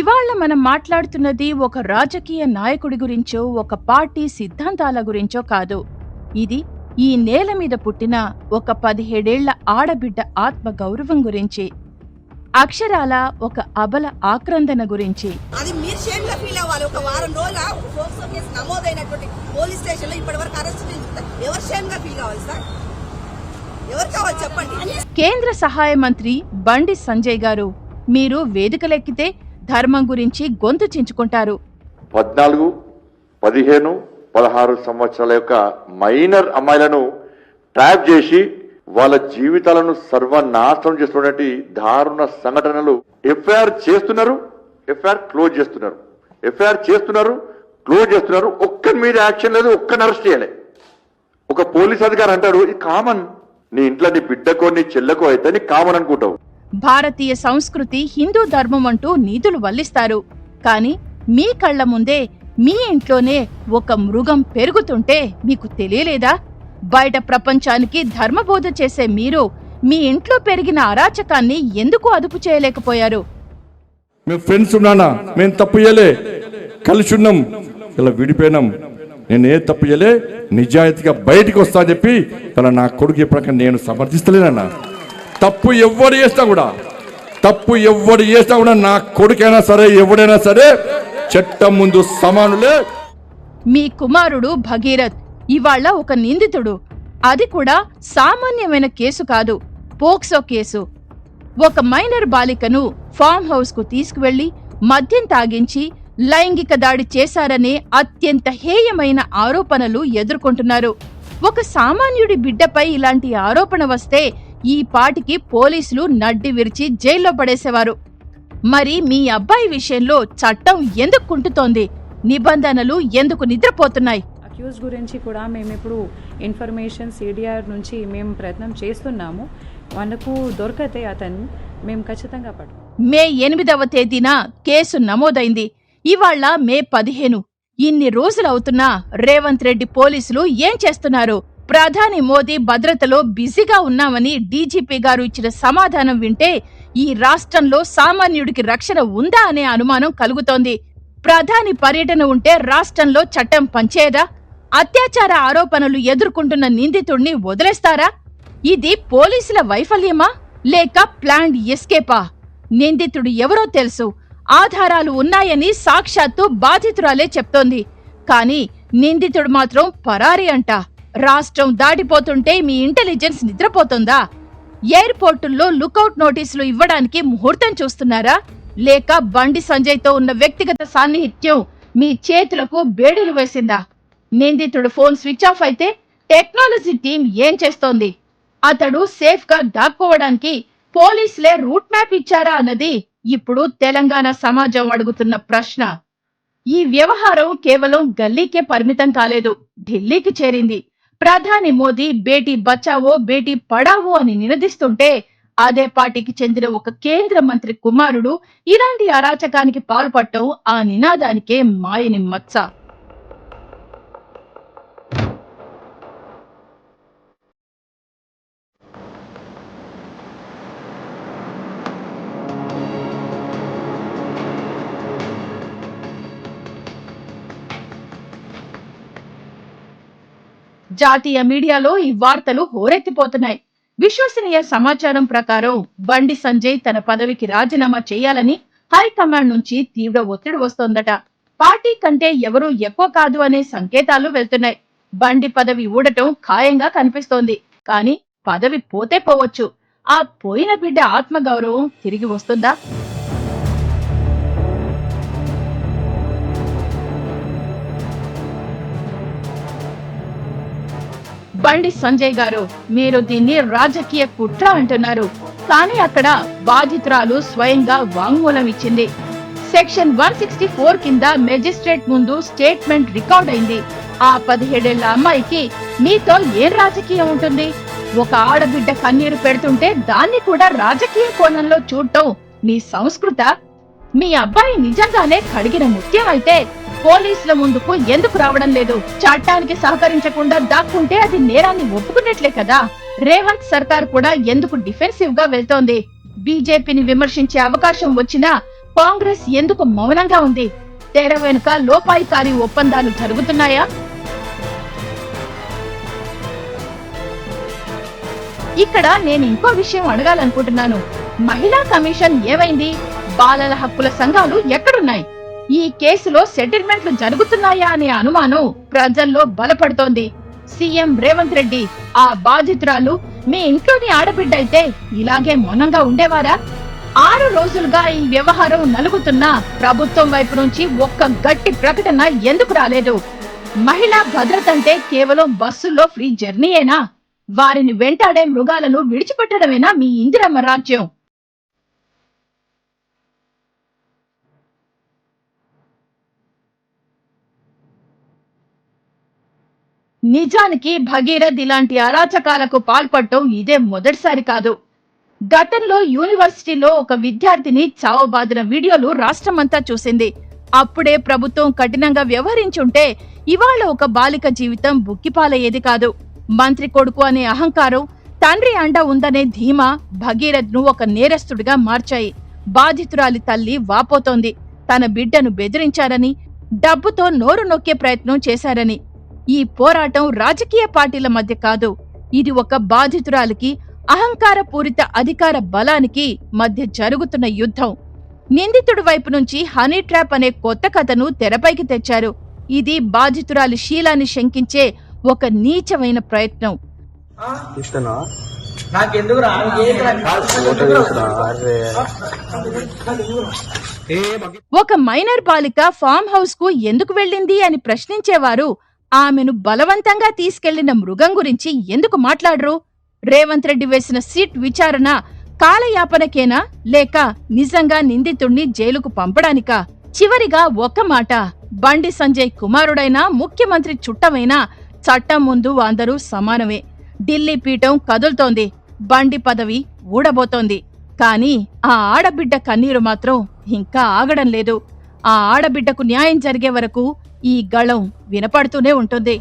ఇవాళ మనం మాట్లాడుతున్నది ఒక రాజకీయ నాయకుడి గురించో ఒక పార్టీ సిద్ధాంతాల గురించో కాదు. ఇది ఈ నేల మీద పుట్టిన ఒక 17 ఏళ్ల ఆడబిడ్డ ఆత్మ గౌరవం గురించి, అక్షరాల ఒక అబల ఆక్రందన గురించి. అది మీరు షేమ్ గా ఫీల్ అవ్వాలి. ఒక వారం రోజుల ఫోక్సో కేసు నమోదైనటువంటి పోలీస్ స్టేషన్ లో ఇప్పటి వరకు అరెస్ట్ చేస్తారు. ఎవరు షేమ్ గా ఫీల్ కావాలి సార్? ఎవరు కావాలి చెప్పండి. కేంద్ర సహాయ మంత్రి బండి సంజయ్ గారు, మీరు వేదికలెక్కితే ధర్మం గురించి గొంతు చించుకుంటారు. 14, 15, 16 సంవత్సరాల యొక్క మైనర్ అమ్మాయిలను ట్రాప్ చేసి వాళ్ళ జీవితాలను సర్వనాశనం చేస్తున్నటువంటి దారుణ సంఘటనలు ఎఫ్ఐఆర్ చేస్తున్నారు, ఎఫ్ఐఆర్ క్లోజ్ చేస్తున్నారు, ఎఫ్ఐఆర్ చేస్తున్నారు, క్లోజ్ చేస్తున్నారు. ఒక్కరి మీద యాక్షన్ లేదు, ఒక్కరిని అరెస్ట్ చేయలే. ఒక పోలీస్ అధికారి అంటాడు, ఇది కామన్, నీ ఇంట్లో నీ బిడ్డకో నీ చెల్లెకో అయితే నీ కామన్ అనుకుంటావు. భారతీయ సంస్కృతి హిందూ ధర్మం అంటూ నీతులు వల్లిస్తారు. కాని మీ కళ్ల ముందే మీ ఇంట్లోనే ఒక మృగం పెరుగుతుంటే మీకు తెలియలేదా? బయట ప్రపంచానికి ధర్మబోధ చేసే మీరు మీ ఇంట్లో పెరిగిన అరాచకాన్ని ఎందుకు అదుపు చేయలేకపోయారు? మేము ఫ్రెండ్స్ ఉన్నానా, మేము తప్పు చేయలే, కలిసి ఉన్నాం, ఇలా విడిపోయినాం, నేను ఏ తప్పు చేయలే, నిజాయితీగా బయటికి వస్తా అని చెప్పి తన నా కొడుకు చెప్పాక నేను సమర్థిస్తలేనన్నా. తప్పు ఎవరు చేస్తా కూడా నా కొడుకైనా సరే ఎవడైనా సరే చట్టం ముందు సమానులే. మీ కుమారుడు భగీరథ్ ఇవాళ ఒక నిందితుడు. అది కూడా సామాన్యమైన కేసు కాదు, పోక్సో కేసు. ఒక మైనర్ బాలికను ఫామ్ హౌస్ కు తీసుకువెళ్లి మద్యం తాగించి లైంగిక దాడి చేశారనే అత్యంత హేయమైన ఆరోపణలు ఎదుర్కొంటున్నారు. ఒక సామాన్యుడి బిడ్డపై ఇలాంటి ఆరోపణ వస్తే ఈ పాటికి పోలీసులు నడ్డి విరిచి జైల్లో పడేసేవారు. మరి మీ అబ్బాయి విషయంలో చట్టం ఎందుకు కుంటుతోంది? నిబంధనలు ఎందుకు నిద్రపోతున్నాయి? అక్యూజ్ గురించి కూడా మేము ఇప్పుడు ఇన్ఫర్మేషన్ సిడిఆర్ నుంచి మేము ప్రయత్నం చేస్తున్నాము. మనకు దొరకతే అతను మేము ఖచ్చితంగా మే 8వ తేదీన కేసు నమోదైంది. ఇవాళ మే 15. ఇన్ని రోజులవుతున్నా రేవంత్ రెడ్డి పోలీసులు ఏం చేస్తున్నారు? ప్రధాని మోదీ భద్రతలో బిజీగా ఉన్నామని డీజీపీ గారు ఇచ్చిన సమాధానం వింటే ఈ రాష్ట్రంలో సామాన్యుడికి రక్షణ ఉందా అనే అనుమానం కలుగుతోంది. ప్రధాని పర్యటన ఉంటే రాష్ట్రంలో చట్టం పనిచేయదా? అత్యాచార ఆరోపణలు ఎదుర్కొంటున్న నిందితుడిని వదిలేస్తారా? ఇది పోలీసుల వైఫల్యమా లేక ప్లాన్డ్ ఎస్కేపా? నిందితుడు ఎవరో తెలుసు, ఆధారాలు ఉన్నాయని సాక్షాత్తు బాధితురాలే చెప్తోంది. కానీ నిందితుడు మాత్రం పరారీ అంట. రాష్ట్రం దాటిపోతుంటే మీ ఇంటెలిజెన్స్ నిద్రపోతుందా? ఎయిర్పోర్టుల్లో లుకౌట్ నోటీసులు ఇవ్వడానికి ముహూర్తం చూస్తున్నారా? లేక బండి సంజయ్తో ఉన్న వ్యక్తిగత సాన్నిహిత్యం మీ చేతులకు బేడీలు వేసిందా? నిందితుడు ఫోన్ స్విచ్ ఆఫ్ అయితే టెక్నాలజీ టీం ఏం చేస్తోంది? అతడు సేఫ్ గా దాక్కోవడానికి పోలీసులే రూట్ మ్యాప్ ఇచ్చారా అన్నది ఇప్పుడు తెలంగాణ సమాజం అడుగుతున్న ప్రశ్న. ఈ వ్యవహారం కేవలం గల్లీకే పరిమితం కాలేదు, ఢిల్లీకి చేరింది. ప్రధాని మోదీ బేటీ బచావో బేటీ పడావో అని నినదిస్తుంటే అదే పార్టీకి చెందిన ఒక కేంద్ర మంత్రి కుమారుడు ఇలాంటి అరాచకానికి పాల్పడటం ఆ నినాదానికే మాయని మచ్చ. జాతీయ మీడియాలో ఈ వార్తలు హోరెత్తిపోతున్నాయి. విశ్వసనీయ సమాచారం ప్రకారం బండి సంజయ్ తన పదవికి రాజీనామా చేయాలని హైకమాండ్ నుంచి తీవ్ర ఒత్తిడి వస్తోందట. పార్టీ కంటే ఎవరూ ఎక్కువ కాదు అనే సంకేతాలు వెళ్తున్నాయి. బండి పదవి ఊడటం ఖాయంగా కనిపిస్తోంది. కానీ పదవి పోతే పోవచ్చు, ఆ పోయిన బిడ్డ ఆత్మగౌరవం తిరిగి వస్తుందా? బండి సంజయ్ గారు, మీరు దీన్ని రాజకీయ కుట్ర అంటున్నారు. కానీ అక్కడ బాధితురాలు స్వయంగా వాంగ్మూలం ఇచ్చింది. సెక్షన్ 164 కింద మెజిస్ట్రేట్ ముందు స్టేట్మెంట్ రికార్డ్ అయింది. ఆ 17 ఏళ్ల అమ్మాయికి మీతో ఏం రాజకీయం ఉంటుంది? ఒక ఆడబిడ్డ కన్నీరు పెడుతుంటే దాన్ని కూడా రాజకీయ కోణంలో చూడటం మీ సంస్కృత? మీ అబ్బాయి నిజంగానే కడిగిన ముత్యం అయితే పోలీసుల ముందుకు ఎందుకు రావడం లేదు? చట్టానికి సహకరించకుండా దాక్కుంటే అది నేరాన్ని ఒప్పుకున్నట్లే కదా. రేవంత్ సర్కార్ కూడా ఎందుకు డిఫెన్సివ్ గా వెళ్తోంది? బీజేపీని విమర్శించే అవకాశం వచ్చినా కాంగ్రెస్ ఎందుకు మౌనంగా ఉంది? తెర వెనుక లోపాయికారి ఒప్పందాలు జరుగుతున్నాయా? ఇక్కడ నేను ఇంకో విషయం అడగాలనుకుంటున్నాను. మహిళా కమిషన్ ఏమైంది? బాలల హక్కుల సంఘాలు ఎక్కడున్నాయి? ఈ కేసులో సెటిల్మెంట్లు జరుగుతున్నాయా అనే అనుమానం ప్రజల్లో బలపడుతోంది. సీఎం రేవంత్ రెడ్డి ఆ బాధితురాలు మీ ఇంట్లోని ఆడబిడ్డ అయితే ఇలాగే మౌనంగా ఉండేవారా? 6 రోజులుగా ఈ వ్యవహారం నలుగుతున్నా ప్రభుత్వం వైపు నుంచి ఒక్క గట్టి ప్రకటన ఎందుకు రాలేదు? మహిళా భద్రత అంటే కేవలం బస్సుల్లో ఫ్రీ జర్నీయేనా? వారిని వెంటాడే మృగాలను విడిచిపెట్టడమేనా మీ ఇందిరమ్మ రాజ్యం? నిజానికి భగీరథ్ ఇలాంటి అరాచకాలకు పాల్పడటం ఇదే మొదటిసారి కాదు. గతంలో యూనివర్సిటీలో ఒక విద్యార్థిని చావబాదిన వీడియోలు రాష్ట్రమంతా చూసింది. అప్పుడే ప్రభుత్వం కఠినంగా వ్యవహరించుంటే ఇవాళ ఒక బాలిక జీవితం బుక్కిపాలయ్యేది కాదు. మంత్రి కొడుకు అనే అహంకారం, తండ్రి అండ ఉందనే ధీమా భగీరథ్ ను ఒక నేరస్తుడిగా మార్చాయి. బాధితురాలి తల్లి వాపోతోంది. తన బిడ్డను బెదిరించారని, డబ్బుతో నోరు నొక్కే ప్రయత్నం చేశారని. ఈ పోరాటం రాజకీయ పార్టీల మధ్య కాదు. ఇది ఒక బాధితురాలికి, అహంకార పూరిత అధికార బలానికి మధ్య జరుగుతున్న యుద్ధం. నిందితుడి వైపు నుంచి హనీ ట్రాప్ అనే కొత్త కథను తెరపైకి తెచ్చారు. ఇది బాధితురాలి శీలాన్ని శంకించే ఒక నీచమైన ప్రయత్నం. ఒక మైనర్ బాలిక ఫామ్ హౌస్ కు ఎందుకు వెళ్ళింది అని ప్రశ్నించేవారు ఆమెను బలవంతంగా తీసుకెళ్లిన మృగం గురించి ఎందుకు మాట్లాడరు? రేవంత్ రెడ్డి వేసిన సిట్ విచారణ కాలయాపనకేనా, లేక నిజంగా నిందితుణ్ణి జైలుకు పంపడానికా? చివరిగా ఒక్క మాట, బండి సంజయ్ కుమారుడైనా, ముఖ్యమంత్రి చుట్టమైనా చట్టం ముందు అందరూ సమానమే. ఢిల్లీ పీఠం కదులుతోంది, బండి పదవి ఊడబోతోంది. కానీ ఆ ఆడబిడ్డ కన్నీరు మాత్రం ఇంకా ఆగడం లేదు. ఆ ఆడబిడ్డకు న్యాయం జరిగే వరకు ఈ గళం వినపడుతూనే ఉంటుంది.